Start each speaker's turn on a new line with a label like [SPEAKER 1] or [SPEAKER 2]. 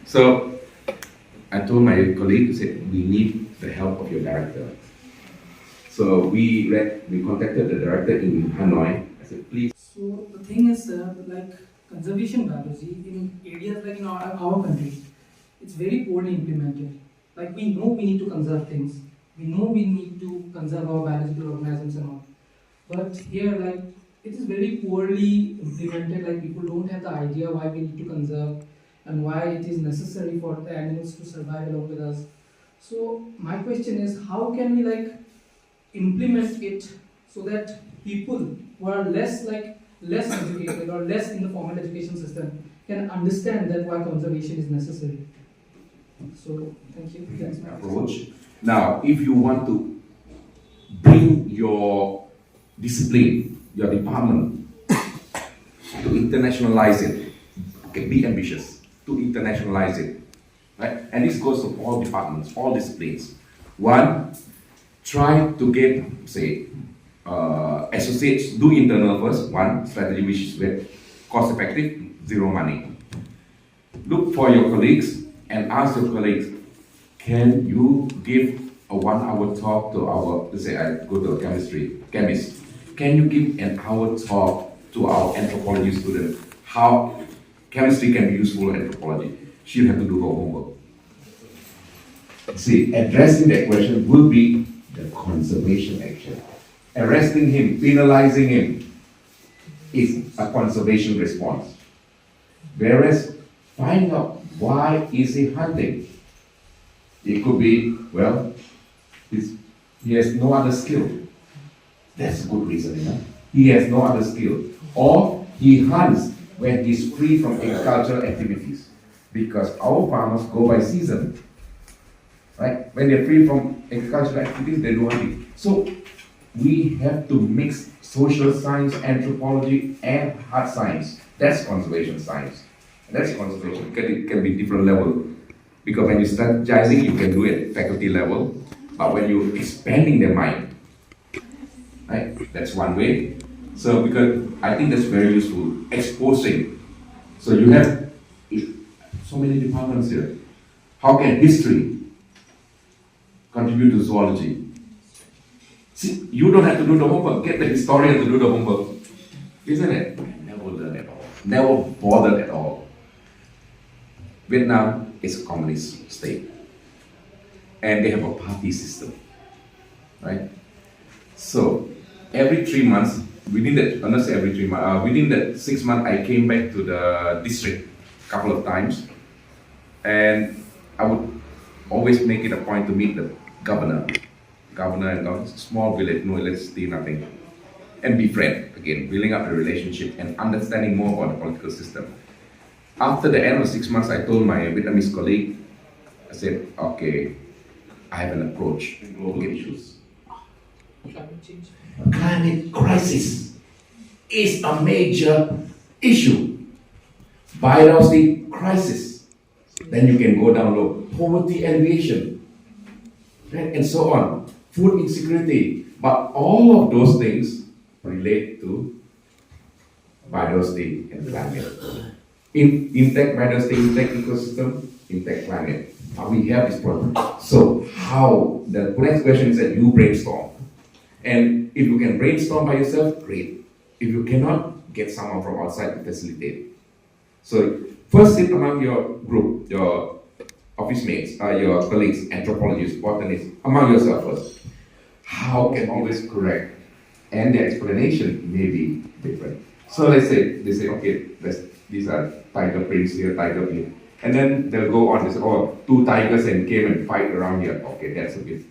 [SPEAKER 1] So I told my colleague, I said, we need the help of your director. So we contacted the director in Hanoi. I said, please.
[SPEAKER 2] So the thing is, like conservation biology in areas like in our country, it's very poorly implemented. Like we know we need to conserve things, we know we need to conserve our biological organisms and all, but here like it is very poorly implemented. Like people don't have the idea why we need to conserve and why it is necessary for the animals to survive along with us. So my question is, how can we like implement it so that people who are less educated or less in the formal education system can understand that why conservation is necessary. So thank you. That's my
[SPEAKER 1] Approach. Now, if you want to bring your discipline, your department, to internationalize it, okay, be ambitious to internationalize it, right? And this goes to all departments, all disciplines. One, try to get, say, associates, do internal first, one strategy which is very cost effective, zero money. Look for your colleagues and ask your colleagues, can you give a 1 hour talk to our, let's say I go to a chemist, can you give an hour talk to our anthropology student, how chemistry can be useful in anthropology? She'll have to do her homework. See, addressing that question will be the conservation action. Arresting him, penalizing him is a conservation response. Whereas find out why is he hunting. It could be, well, he has no other skill. That's a good reason, you know. He has no other skill. Or he hunts when he's free from agricultural activities. Because our farmers go by season. Right? When they're free from agricultural activities, they do hunting. So we have to mix social science, anthropology, and hard science. That's conservation science. And that's conservation. It can be different level. Because when you're strategizing, you can do it at faculty level. But when you're expanding their mind, right? That's one way. So because I think that's very useful. Exposing. So you have so many departments here. How can history contribute to zoology? See, you don't have to do the homework. Get the historian to do the homework. Isn't it? Never learn at all. Never bothered at all. Vietnam is a communist state. And they have a party system. Right? So, every 3 months, within that, not say every 3 months, within that 6 months, I came back to the district a couple of times. And I would always make it a point to meet the governor and all, small village, no electricity, nothing, and be friends again, building up a relationship and understanding more about the political system. After the end of 6 months, I told my Vietnamese colleague, I said, okay, I have an approach to global issues. Climate crisis is a major issue. Biodiversity crisis, then you can go down low. Poverty alleviation, right? And so on. Food insecurity. But all of those things relate to biodiversity and climate. Intact biodiversity, intact ecosystem, intact climate. But we have this problem. So how? The next question is that you brainstorm. And if you can brainstorm by yourself, great. If you cannot, get someone from outside to facilitate. So first sit among your group, your office mates, your colleagues, anthropologists, botanists, among yourself first. How can always correct? And the explanation may be different. So let's say, they say, okay, these are tiger prints here, tiger here. And then they'll go on, they say, oh, 2 tigers and came and fight around here. Okay, that's a bit